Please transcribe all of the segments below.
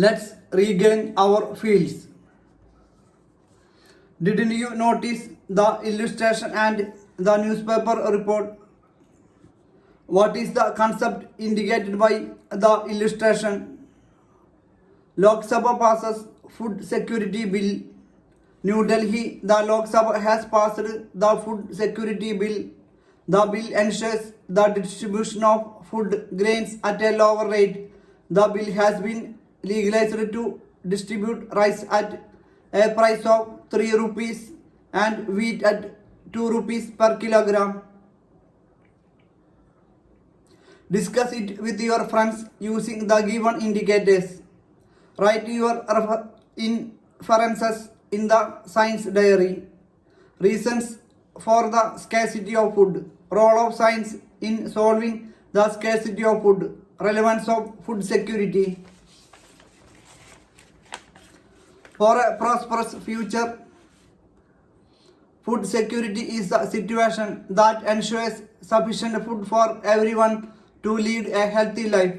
Let's regain our fields. Didn't you notice the illustration and the newspaper report? What is the concept indicated by the illustration? Lok Sabha passes Food Security Bill. New Delhi, the Lok Sabha has passed the Food Security Bill. The bill ensures the distribution of food grains at a lower rate. The bill has been legalized to distribute rice at a price of 3 rupees and wheat at 2 rupees per kilogram. Discuss it with your friends using the given indicators. Write your inferences in the science diary. Reasons for the scarcity of food. Role of science in solving the scarcity of food. Relevance of food security. For a prosperous future, food security is the situation that ensures sufficient food for everyone to lead a healthy life.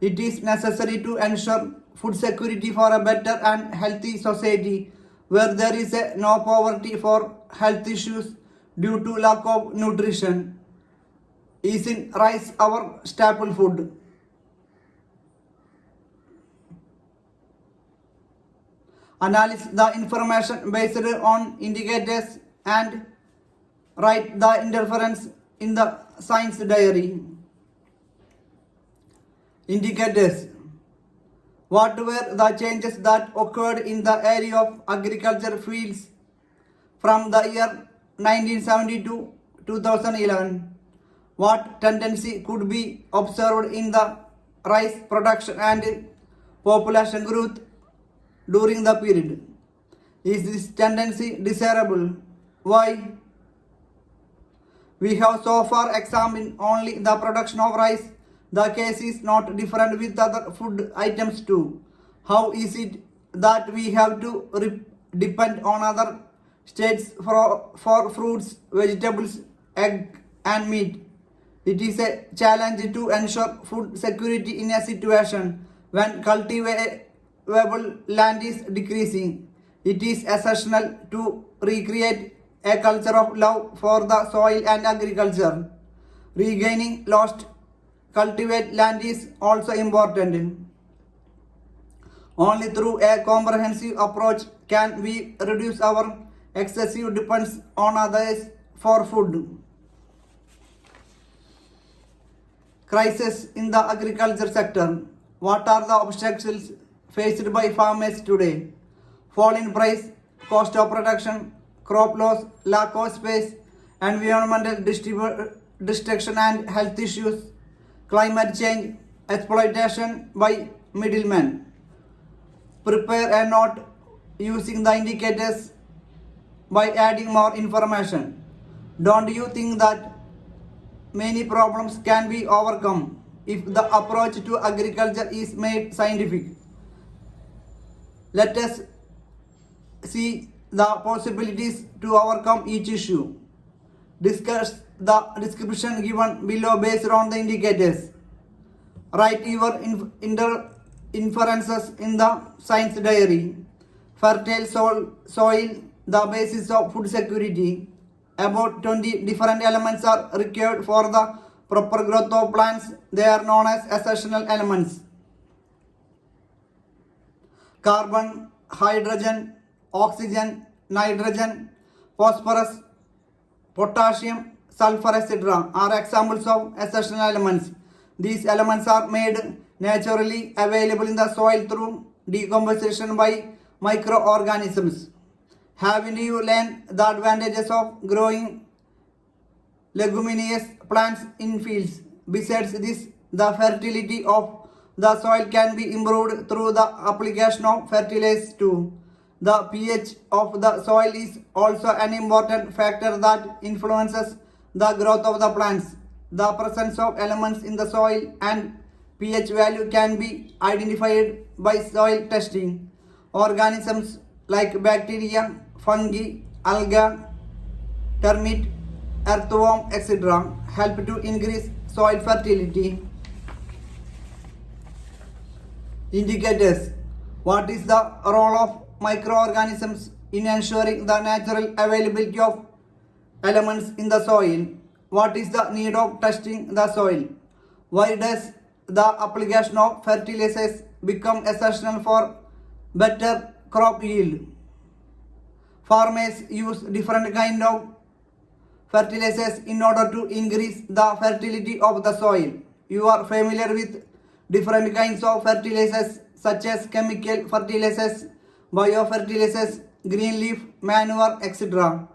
It is necessary to ensure food security for a better and healthy society where there is no poverty for health issues due to lack of nutrition. Isn't rice our staple food? Analyze the information based on indicators and write the inference in the science diary. Indicators. What were the changes that occurred in the area of agriculture fields from the year 1970 to 2011? What tendency could be observed in the rice production and population growth during the period? Is this tendency desirable? Why? We have so far examined only the production of rice. The case is not different with other food items too. How is it that we have to depend on other states for fruits, vegetables, egg and meat? It is a challenge to ensure food security in a situation when cultivable land is decreasing. It is essential to recreate a culture of love for the soil and agriculture. Regaining lost cultivated land is also important. Only through a comprehensive approach can we reduce our excessive dependence on others for food. Crisis in the agriculture sector. What are the obstacles faced by farmers today? Fall in price, cost of production, crop loss, lack of space, environmental destruction and health issues, climate change, exploitation by middlemen. Prepare a note using the indicators by adding more information. Don't you think that many problems can be overcome if the approach to agriculture is made scientific? Let us see the possibilities to overcome each issue. Discuss the description given below based on the indicators. Write your inferences in the science diary. Fertile soil, the basis of food security. About 20 different elements are required for the proper growth of plants. They are known as essential elements. Carbon, hydrogen, oxygen, nitrogen, phosphorus, potassium, sulfur, etc. are examples of essential elements. These elements are made naturally available in the soil through decomposition by microorganisms. Haven't you learned the advantages of growing leguminous plants in fields? Besides this, the fertility of the soil can be improved through the application of fertilizers too. The pH of the soil is also an important factor that influences the growth of the plants. The presence of elements in the soil and pH value can be identified by soil testing. Organisms like bacteria, fungi, algae, termite, earthworm, etc. help to increase soil fertility. Indicators. What is the role of microorganisms in ensuring the natural availability of elements in the soil? What is the need of testing the soil? Why does the application of fertilizers become essential for better crop yield? Farmers use different kind of fertilizers in order to increase the fertility of the soil. You are familiar with different kinds of fertilizers such as chemical fertilizers, biofertilizers, green leaf manure, etc.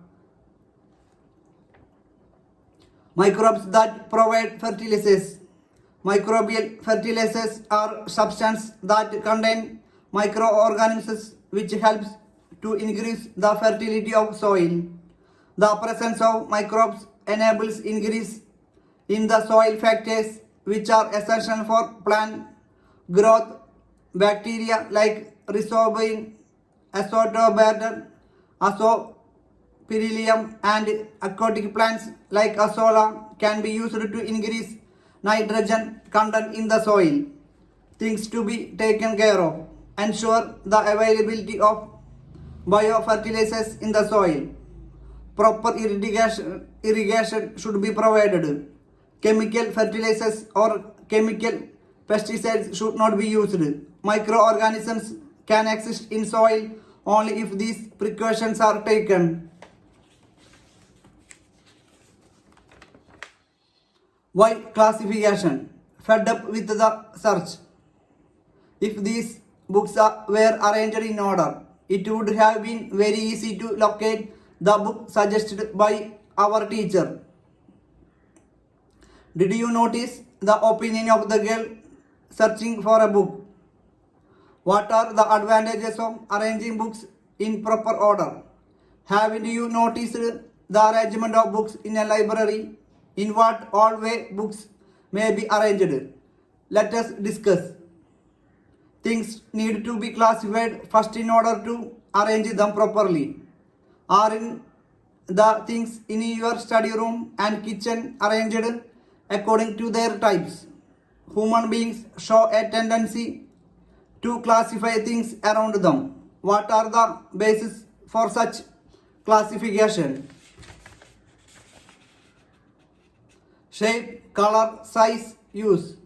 Microbes that provide fertilizers. Microbial fertilizers are substances that contain microorganisms which helps to increase the fertility of soil. The presence of microbes enables increase in the soil factors which are essential for plant growth. Bacteria like rhizobium, azotobacter, azopirillum and aquatic plants like azolla can be used to increase nitrogen content in the soil. Things to be taken care of. Ensure the availability of biofertilizers in the soil. Proper irrigation should be provided. Chemical fertilizers or chemical pesticides should not be used. Microorganisms can exist in soil only if these precautions are taken. Why classification? Fed up with the search. If these books were arranged in order, it would have been very easy to locate the book suggested by our teacher. Did you notice the opinion of the girl searching for a book? What are the advantages of arranging books in proper order? Haven't you noticed the arrangement of books in a library? In what all way books may be arranged? Let us discuss. Things need to be classified first in order to arrange them properly. Are in the things in your study room and kitchen arranged according to their types? Human beings show a tendency to classify things around them. What are the basis for such classification? Shape, color, size, use.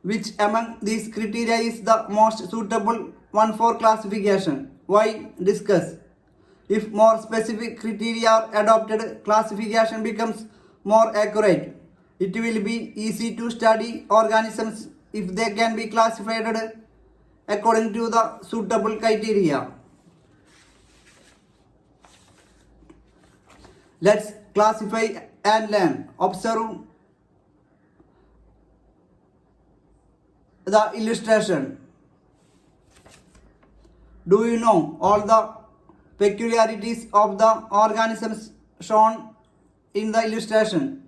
Which among these criteria is the most suitable one for classification? Why? Discuss. If more specific criteria are adopted, classification becomes more accurate. It will be easy to study organisms if they can be classified according to the suitable criteria. Let's classify and learn. Observe the illustration. Do you know all the peculiarities of the organisms shown in the illustration?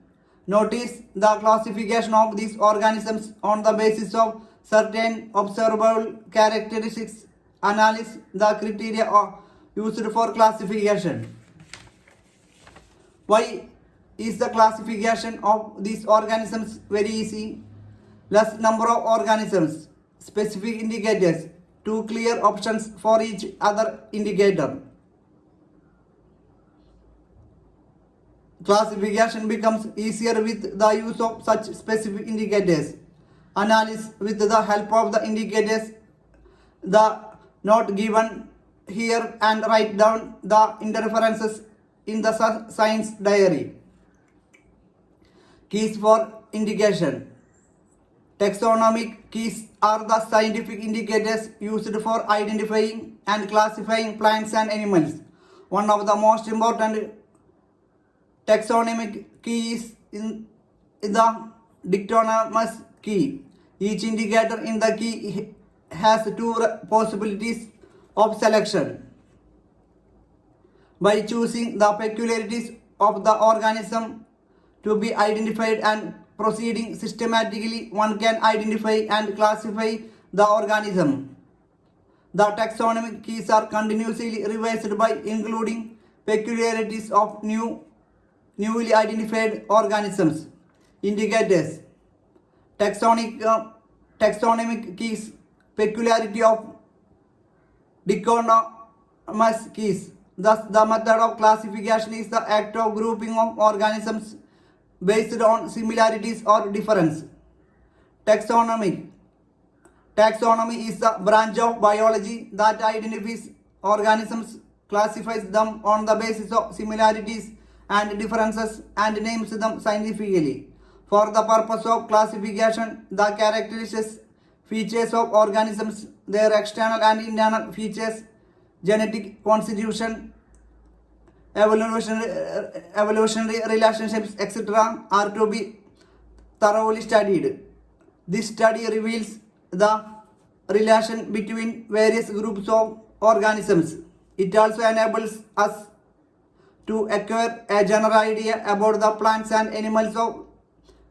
Notice the classification of these organisms on the basis of certain observable characteristics. Analyze the criteria used for classification. Why is the classification of these organisms very easy? Less number of organisms, specific indicators, two clear options for each other indicator. Classification becomes easier with the use of such specific indicators. Analyze with the help of the indicators the note given here and write down the interferences in the science diary. Keys for indication. Taxonomic keys are the scientific indicators used for identifying and classifying plants and animals. One of the most important taxonomic keys in the dictonymous key. Each indicator in the key has two possibilities of selection. By choosing the peculiarities of the organism to be identified and proceeding systematically, one can identify and classify the organism. The taxonomic keys are continuously revised by including peculiarities of newly identified organisms. Indicators. taxonomic keys, peculiarity of dichotomous keys. Thus, the method of classification is the act of grouping of organisms based on similarities or difference. Taxonomy. Taxonomy is the branch of biology that identifies organisms, classifies them on the basis of similarities and differences, and names them scientifically. For the purpose of classification, the characteristics, features of organisms, their external and internal features, genetic constitution, evolutionary relationships, etc., are to be thoroughly studied. This study reveals the relation between various groups of organisms. It also enables us to acquire a general idea about the plants and animals of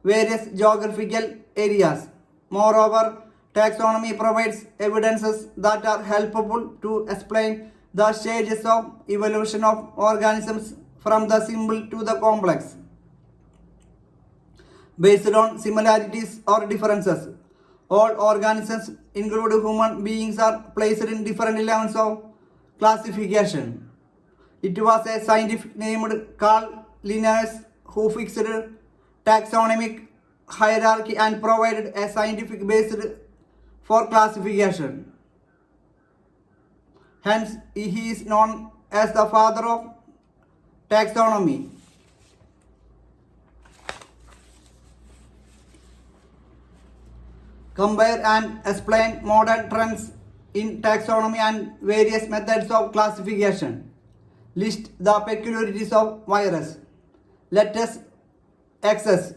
various geographical areas. Moreover, taxonomy provides evidences that are helpful to explain the stages of evolution of organisms from the simple to the complex, based on similarities or differences. All organisms, including human beings, are placed in different levels of classification. It was a scientific named Carl Linnaeus who fixed taxonomic hierarchy and provided a scientific basis for classification. Hence, he is known as the father of taxonomy. Compare and explain modern trends in taxonomy and various methods of classification. List the peculiarities of virus. Let us access.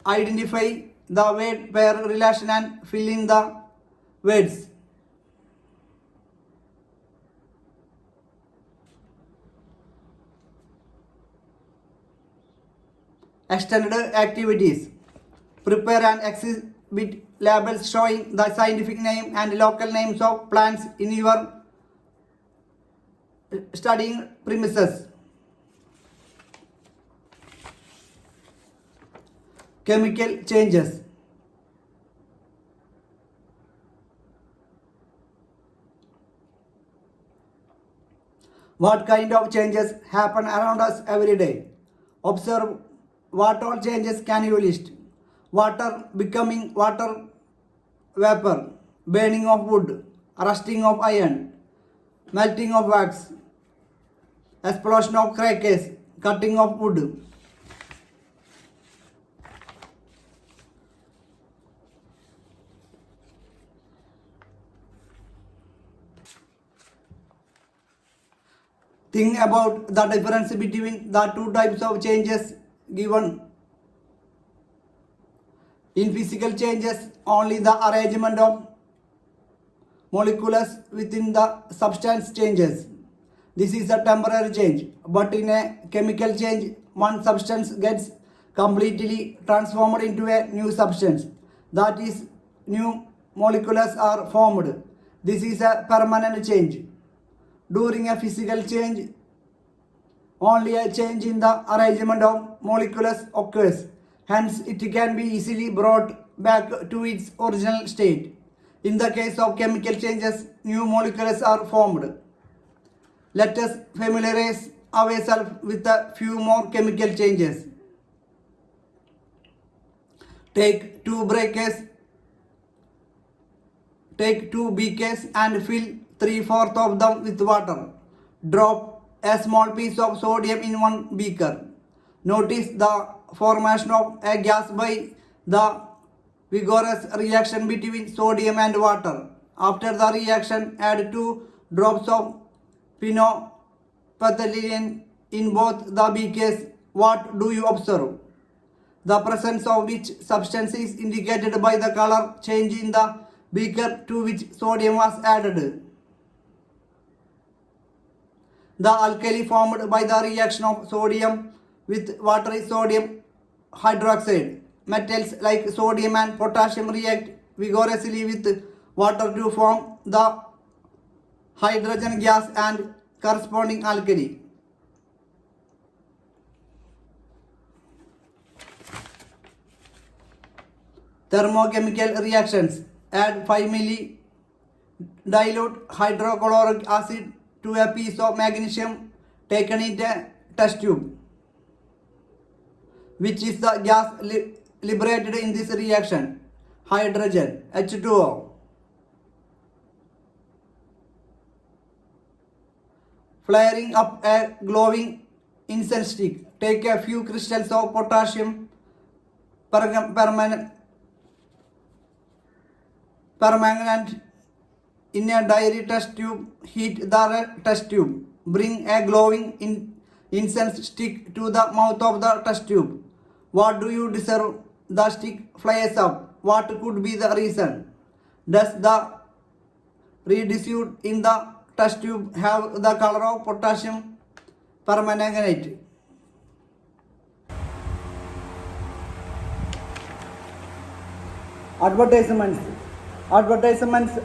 Identify the word pair relation and fill in the words. Extended activities. Prepare and exhibit labels showing the scientific name and local names of plants in your studying premises. Chemical changes. What kind of changes happen around us every day? Observe what all changes can you list. Water becoming water vapor, burning of wood, rusting of iron, melting of wax, explosion of crackers, cutting of wood. Think about the difference between the two types of changes given. In physical changes, only the arrangement of molecules within the substance changes. This is a temporary change, but in a chemical change, one substance gets completely transformed into a new substance. That is, new molecules are formed. This is a permanent change. During a physical change, only a change in the arrangement of molecules occurs. Hence, it can be easily brought back to its original state. In the case of chemical changes, new molecules are formed. Let us familiarize ourselves with a few more chemical changes. Take two beakers and fill 3/4 of them with water. Drop a small piece of sodium in one beaker. Notice the formation of a gas by the vigorous reaction between sodium and water. After the reaction, add 2 drops of phenolphthalein in both the beakers. What do you observe? The presence of which substance is indicated by the color change in the beaker to which sodium was added. The alkali formed by the reaction of sodium with water is sodium hydroxide. Metals like sodium and potassium react vigorously with water to form the hydrogen gas and corresponding alkali. thermochemical reactions. Add 5 milli dilute hydrochloric acid to a piece of magnesium taken in a test tube, which is the gas liberated in this reaction, hydrogen, H2O. Flaring up a glowing incense stick. Take a few crystals of potassium permanganate in a dairy test tube. Heat the test tube. Bring a glowing incense stick to the mouth of the test tube. What do you deserve? The stick flares up. What could be the reason? Does the residue in the test tube have the color of potassium permanganate? Advertisements. Advertisements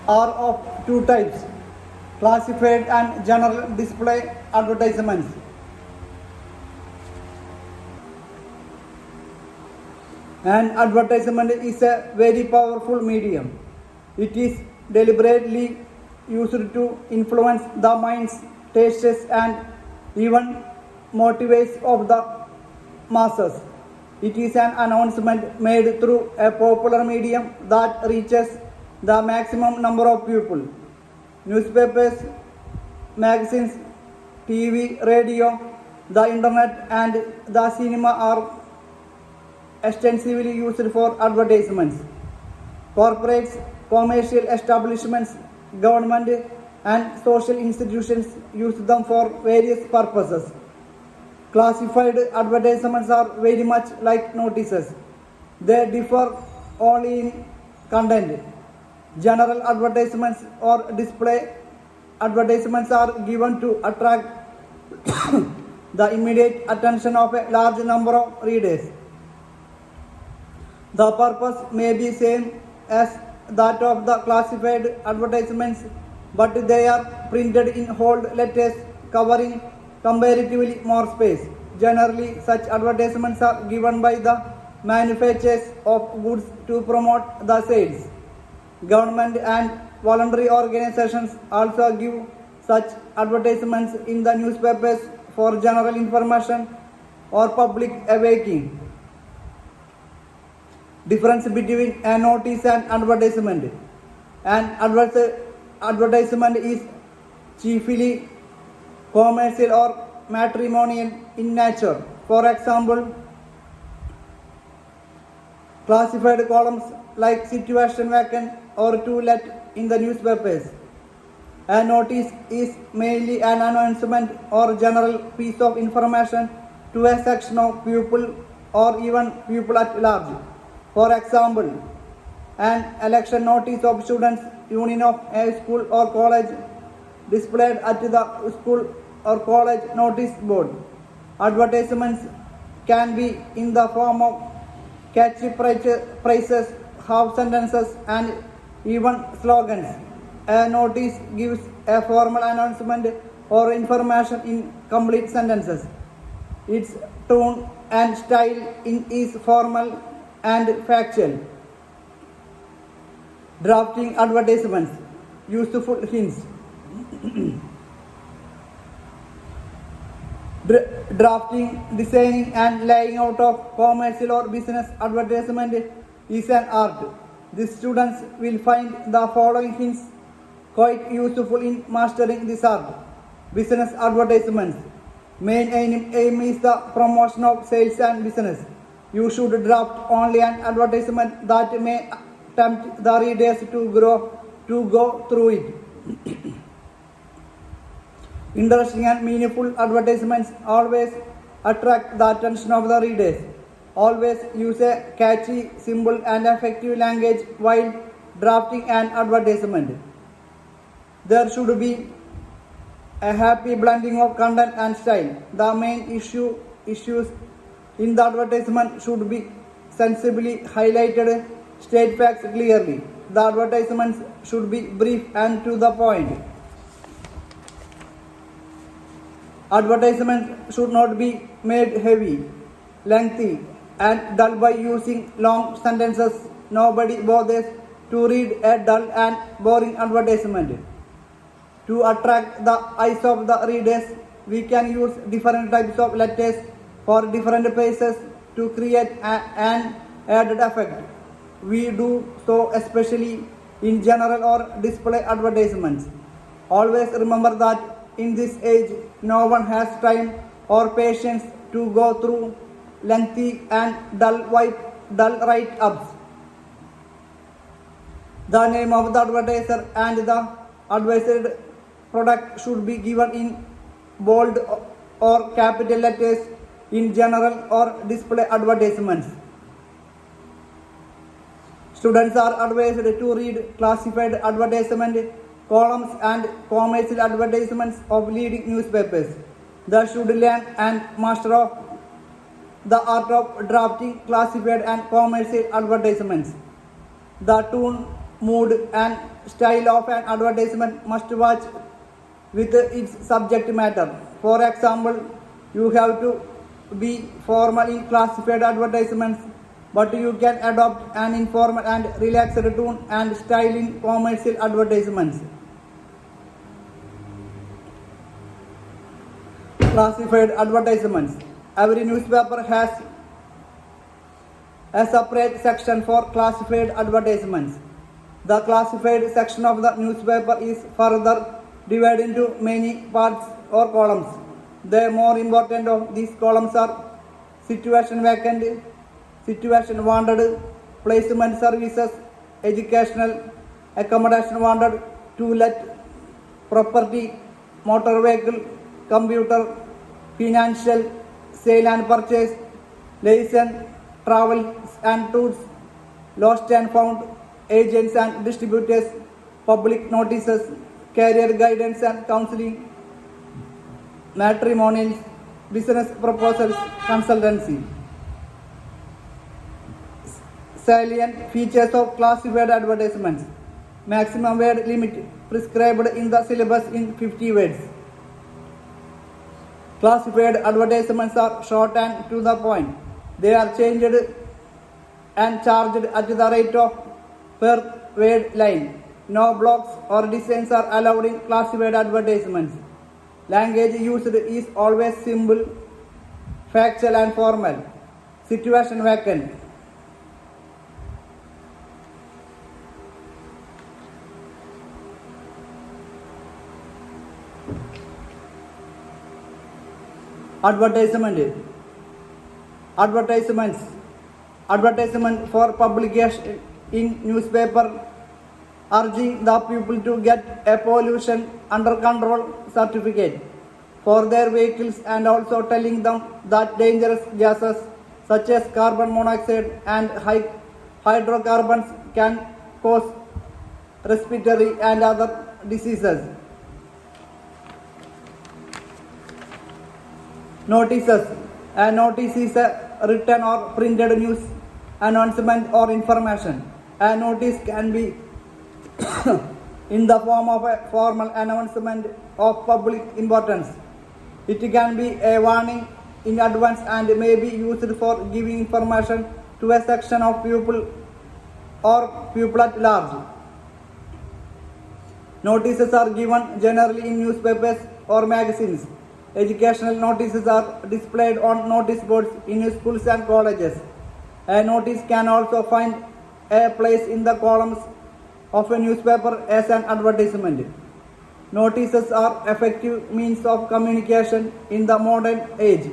are of two types: classified and general display advertisements. An advertisement is a very powerful medium. It is deliberately used to influence the minds, tastes, and even motives of the masses. It is an announcement made through a popular medium that reaches the maximum number of people. Newspapers, magazines, TV, radio, the internet, and the cinema are extensively used for advertisements. Corporates, commercial establishments, government, and social institutions use them for various purposes. Classified advertisements are very much like notices. They differ only in content. General advertisements or display advertisements are given to attract the immediate attention of a large number of readers. The purpose may be same as that of the classified advertisements, but they are printed in bold letters covering comparatively more space. Generally, such advertisements are given by the manufacturers of goods to promote the sales. Government and voluntary organizations also give such advertisements in the newspapers for general information or public awakening. Difference between a notice and advertisement. An advertisement is chiefly commercial or matrimonial in nature. For example, classified columns like situation vacant or to let in the newspapers. A notice is mainly an announcement or general piece of information to a section of people or even people at large. For example, an election notice of students' union of a school or college displayed at the school or college notice board. Advertisements can be in the form of catchy phrases, half sentences, and even slogans. A notice gives a formal announcement or information in complete sentences. Its tone and style is formal and factual. Drafting advertisements. Useful hints. Drafting, designing, and laying out of commercial or business advertisement is an art. The students will find the following hints quite useful in mastering this art. Business advertisements. Main aim is the promotion of sales and business. You should draft only an advertisement that may tempt the readers to go through it. Interesting and meaningful advertisements always attract the attention of the readers. Always use a catchy, simple, and effective language while drafting an advertisement. There should be a happy blending of content and style. The main issues in the advertisement should be sensibly highlighted, state facts clearly. The advertisements should be brief and to the point. Advertisement should not be made heavy, lengthy, and dull by using long sentences. Nobody bothers to read a dull and boring advertisement. To attract the eyes of the readers, we can use different types of letters for different places to create an added effect. We do so especially in general or display advertisements. Always remember that in this age, no one has time or patience to go through lengthy and dull write-ups. The name of the advertiser and the advertised product should be given in bold or capital letters in general or display advertisements. Students are advised to read classified advertisement columns and commercial advertisements of leading newspapers. They should learn and master of the art of drafting classified and commercial advertisements. The tone, mood and style of an advertisement must match with its subject matter. For example, you have to be formal in classified advertisements, but you can adopt an informal and relaxed tone and style in commercial advertisements. Classified advertisements. Every newspaper has a separate section for classified advertisements. The classified section of the newspaper is further divided into many parts or columns. The more important of these columns are situation vacant, situation wanted, placement services, educational, accommodation wanted, to let, property, motor vehicle, computer, financial, sale and purchase, license, travel and tours, lost and found, agents and distributors, public notices, career guidance and counseling, matrimonials, business proposals, consultancy. Salient features of classified advertisements. Maximum word limit prescribed in the syllabus in 50 words. Classified advertisements are short and to the point. They are changed and charged at the rate of per word line. No blocks or designs are allowed in classified advertisements. Language used is always simple, factual and formal. Situation vacant. Advertisement. Advertisement for publication in newspaper urging the people to get a pollution under control certificate for their vehicles and also telling them that dangerous gases such as carbon monoxide and hydrocarbons can cause respiratory and other diseases. Notices. A notice is a written or printed news announcement or information. A notice can be in the form of a formal announcement of public importance. It can be a warning in advance and may be used for giving information to a section of people or people at large. Notices are given generally in newspapers or magazines. Educational notices are displayed on notice boards in schools and colleges. A notice can also find a place in the columns of a newspaper as an advertisement. Notices are effective means of communication in the modern age.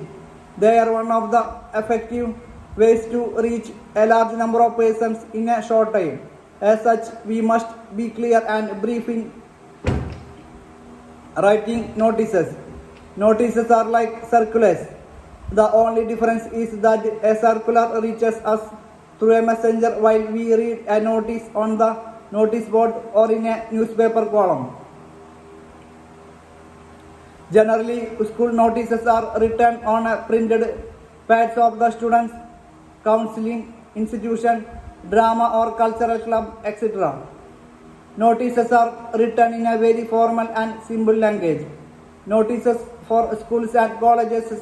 They are one of the effective ways to reach a large number of persons in a short time. As such, we must be clear and brief in writing notices. Notices are like circulars. The only difference is that a circular reaches us through a messenger while we read a notice on the notice board or in a newspaper column. Generally, school notices are written on a printed pads of the students' counseling institution, drama or cultural club, etc. Notices are written in a very formal and simple language. Notices for schools and colleges.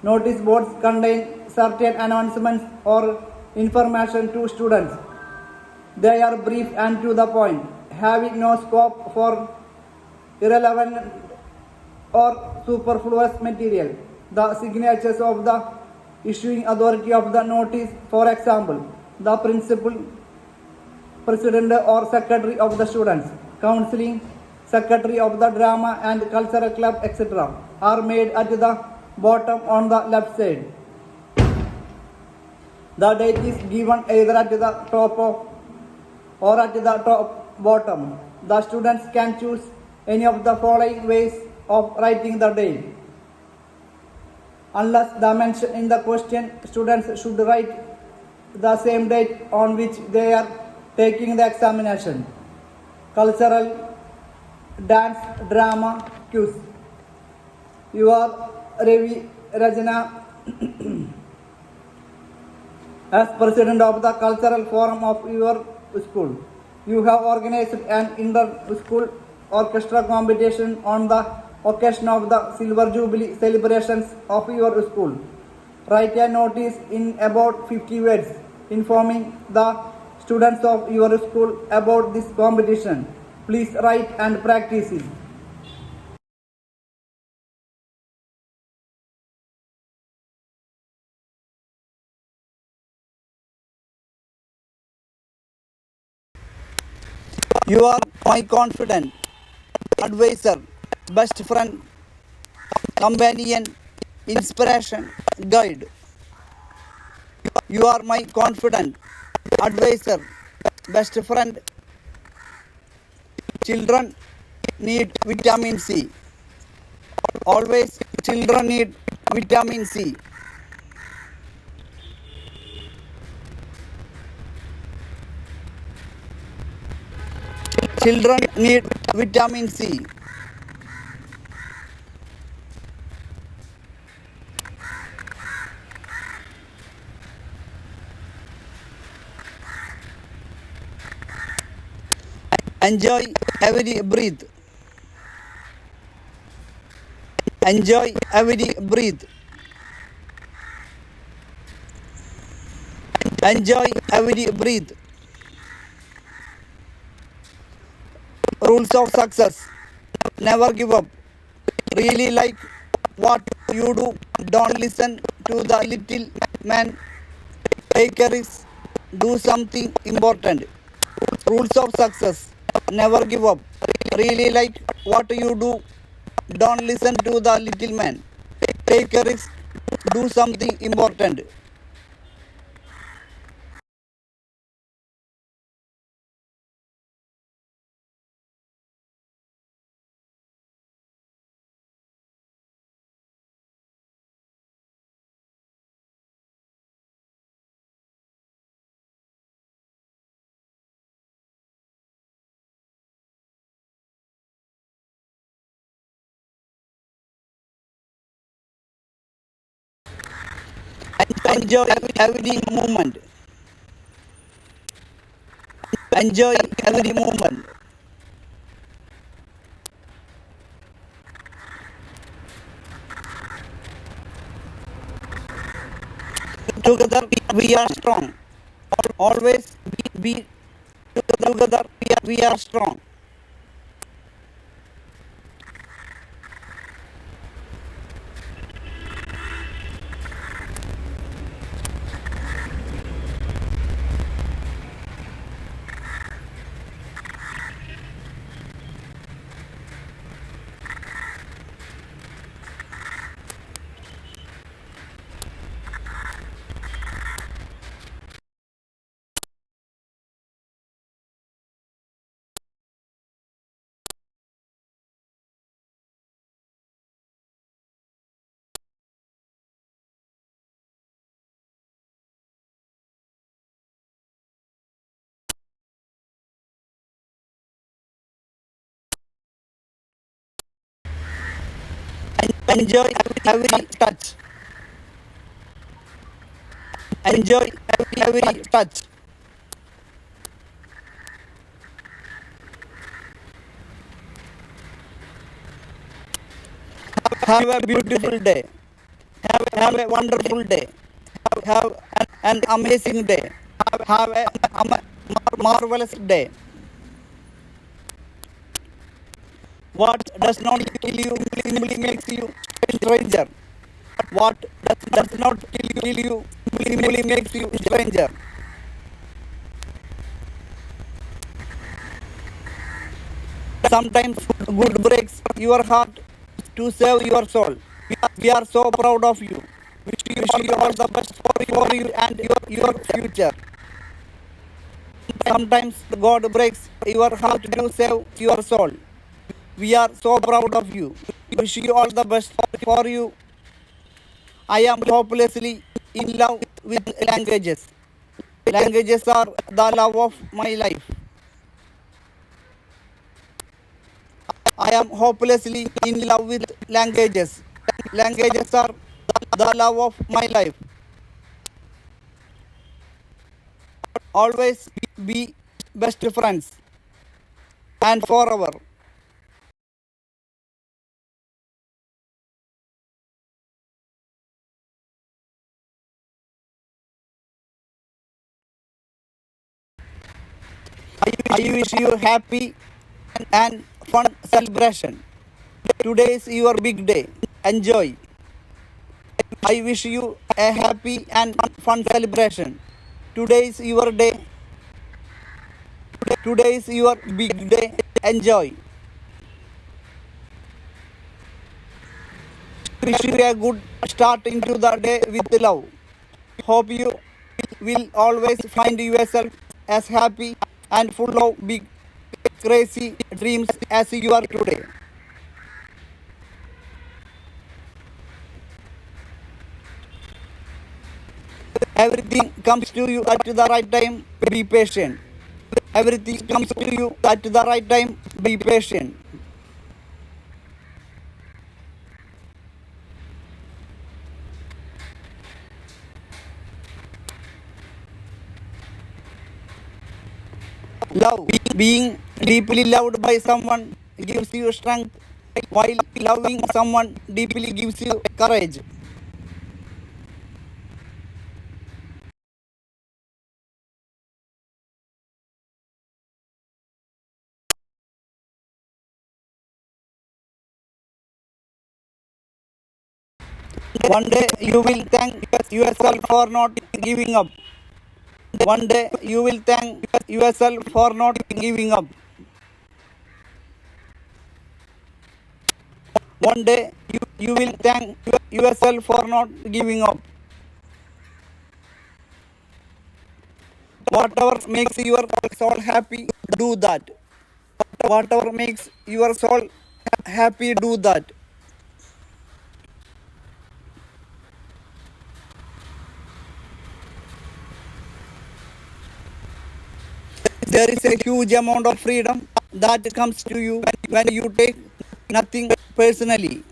Notice boards contain certain announcements or information to students. They are brief and to the point, having no scope for irrelevant or superfluous material. The signatures of the issuing authority of the notice, for example, the principal, president or secretary of the students, counseling, secretary of the drama and cultural club, etc., are made at the bottom on the left side. The date is given either at the top or at the top bottom. The students can choose any of the following ways of writing the date. Unless the mention in the question, students should write the same date on which they are taking the examination. Cultural, dance, drama, quiz. Your Ravi Rajana as president of the cultural forum of your school. You have organized an inter-school orchestra competition on the occasion of the Silver Jubilee celebrations of your school. Write a notice in about 50 words informing the students of your school about this competition. Please write and practice it. You are my confidant, advisor, best friend, companion, inspiration, guide. You are my confidant, advisor, best friend. Children need vitamin C. Always children need vitamin C. Children need vitamin C. Enjoy every breath. Enjoy every breath. Enjoy every breath. Rules of success. Never give up. Really like what you do. Don't listen to the little man. Take a risk. Do something important. Rules of success. Never give up. Really like what you do. Don't listen to the little man. Take a risk. Do something important. Enjoy every moment. Enjoy every moment. Together we are strong. Always be together we are strong. Enjoy every touch. Enjoy every touch. Have a beautiful day. Have a wonderful day. Have an amazing day. Have a marvelous day. What does not kill you simply makes you a stranger. What does not kill you simply makes you a stranger. Sometimes good breaks your heart to save your soul. We are so proud of you. Wish you all the best for you and your future. Sometimes God breaks your heart to save your soul. We are so proud of you. Wish you all the best for you. I am hopelessly in love with languages. Languages are the love of my life. I am hopelessly in love with languages. Languages are the love of my life. Always be best friends and forever. I wish you happy and fun celebration. Today is your big day. Enjoy. I wish you a happy and fun celebration. Today is your day. Today is your big day. Enjoy. Wish you a good start into the day with love. Hope you will always find yourself as happy and full of big crazy dreams as you are today. Everything comes to you at the right time. Be patient. Everything comes to you at the right time. Be patient. Love. Being deeply loved by someone gives you strength, while loving someone deeply gives you courage. One day you will thank yourself for not giving up. One day you will thank yourself for not giving up. One day you will thank yourself for not giving up. Whatever makes your soul happy, do that. Whatever makes your soul happy, do that. There is a huge amount of freedom that comes to you when you take nothing personally.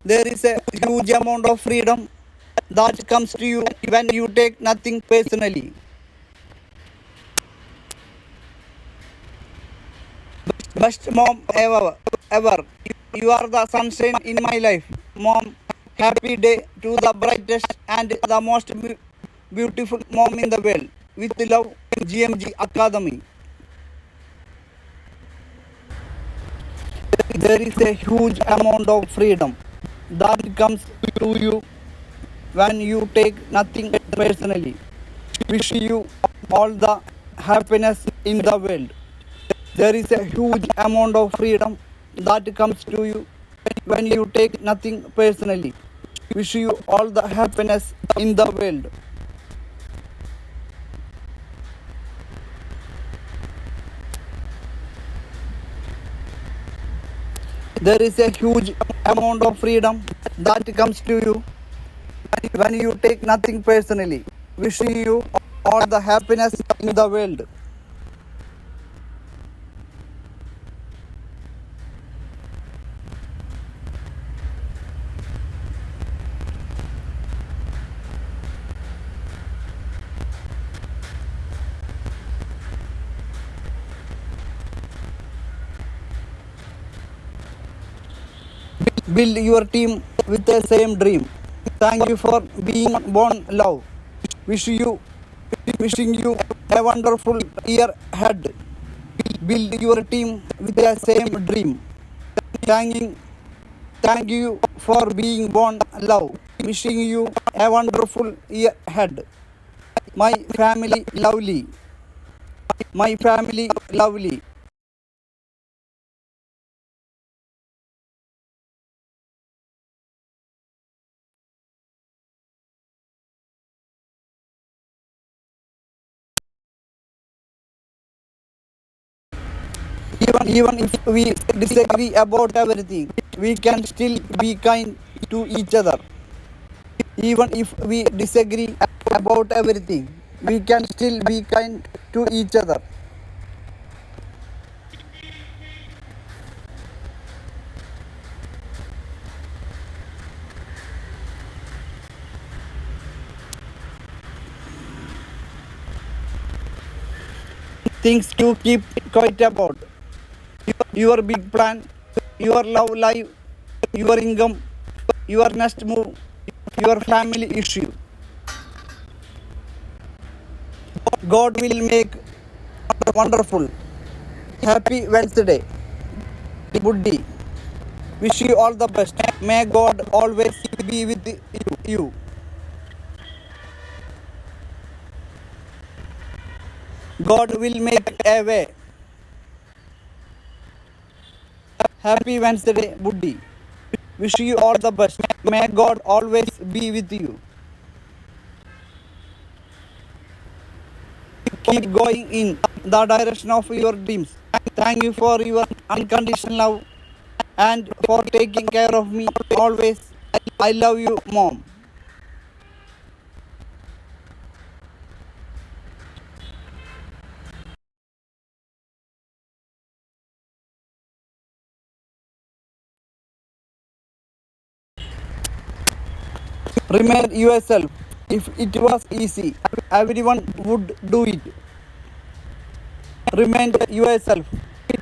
There is a huge amount of freedom that comes to you when you take nothing personally. Best mom ever. You are the sunshine in my life. Mom, happy day to the brightest and the most beautiful mom in the world. With love, GMG Academy. There is a huge amount of freedom that comes to you when you take nothing personally. Wish you all the happiness in the world. There is a huge amount of freedom that comes to you when you take nothing personally. Wish you all the happiness in the world. There is a huge amount of freedom that comes to you when you take nothing personally. Wishing you all the happiness in the world. Build your team with the same dream. Thank you for being born love. Wishing you a wonderful year ahead. Build your team with the same dream. Thank you for being born love. Wishing you a wonderful year ahead. My family lovely. My family lovely. Even if we disagree about everything, we can still be kind to each other. Even if we disagree about everything, we can still be kind to each other. Things to keep quiet about. Your big plan, your love life, your income, your next move, your family issue. God will make wonderful. Happy Wednesday, Buddhi. Wish you all the best. May God always be with you. God will make a way. Happy Wednesday, Buddhi. Wish you all the best. May God always be with you. Keep going in the direction of your dreams. Thank you for your unconditional love and for taking care of me always. I love you, Mom. Remind yourself, if it was easy, everyone would do it. Remind yourself,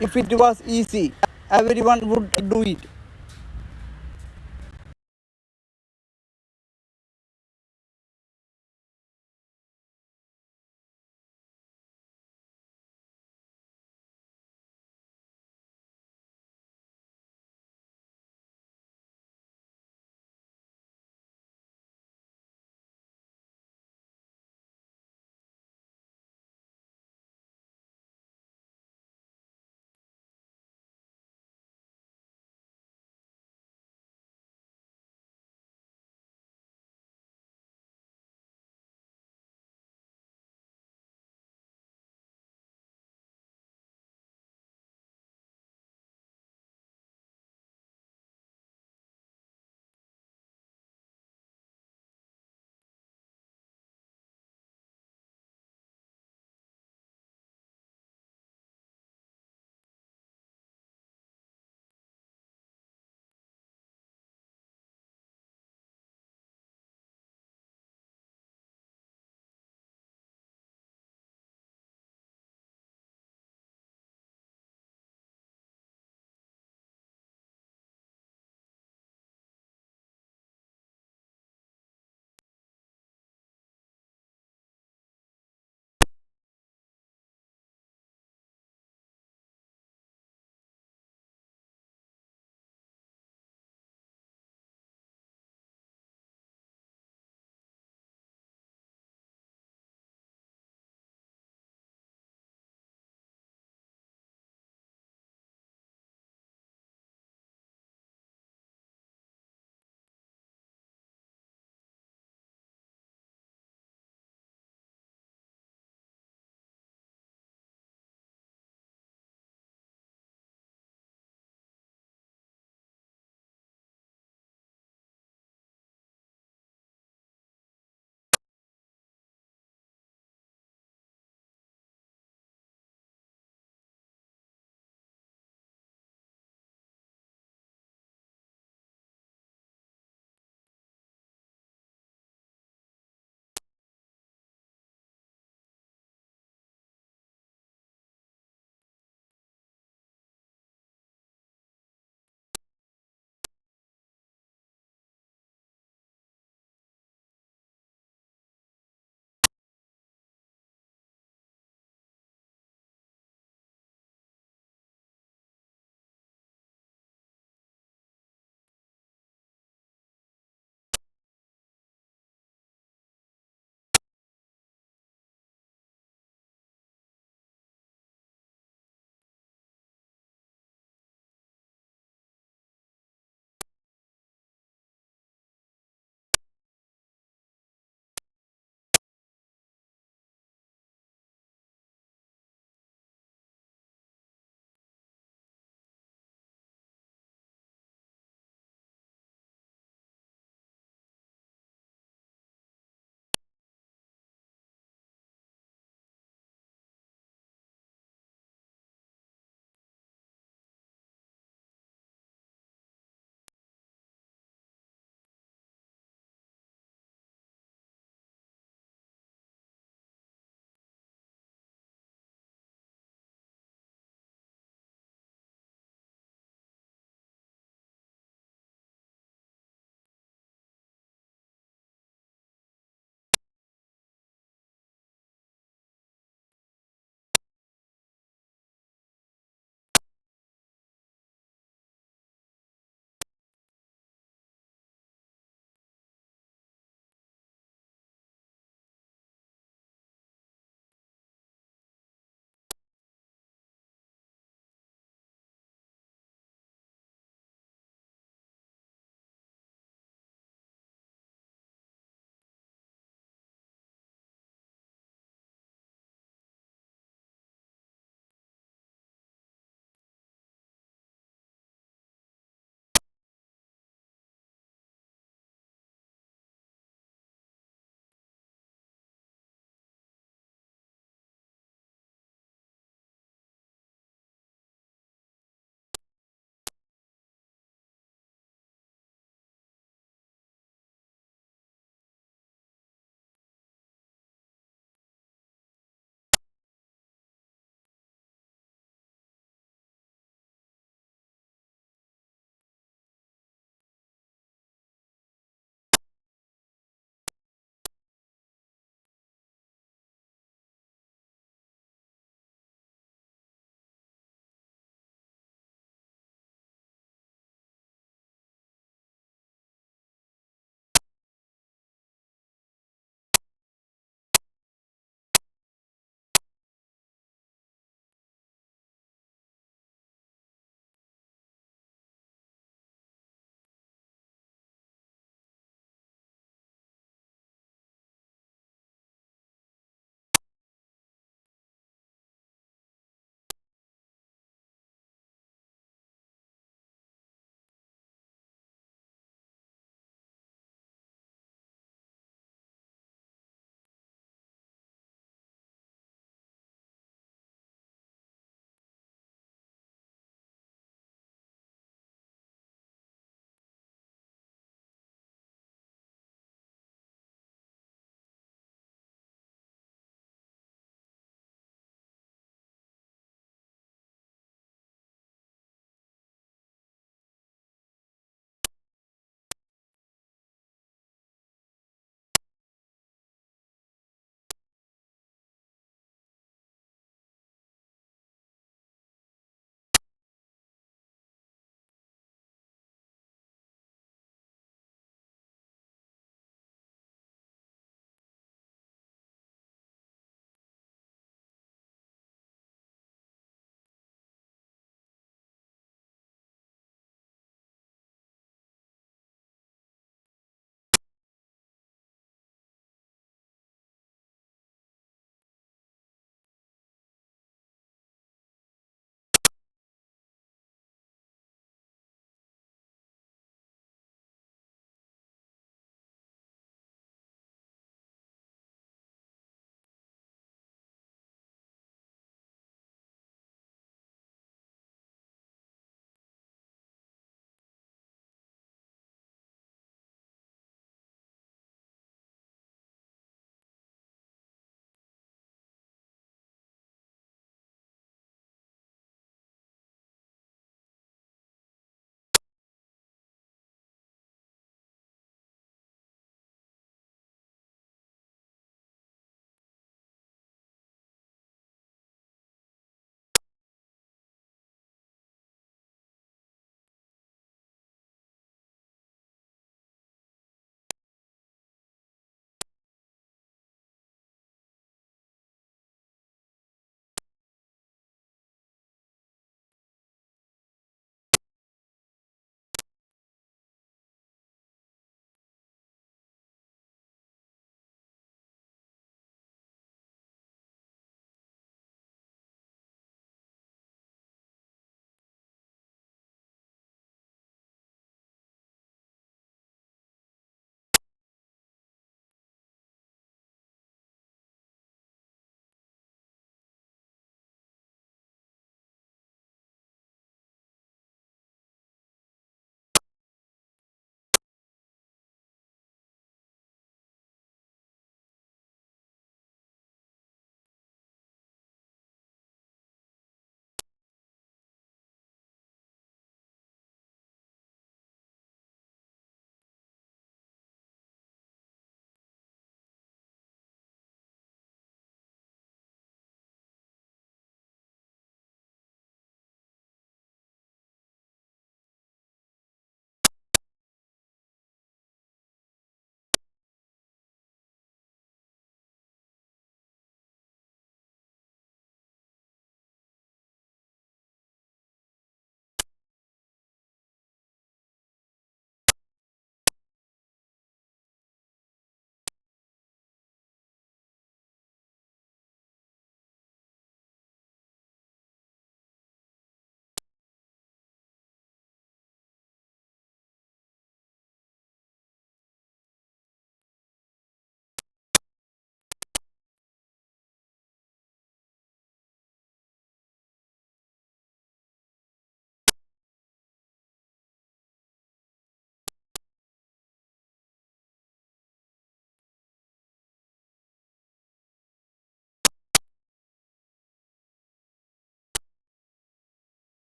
if it was easy, everyone would do it.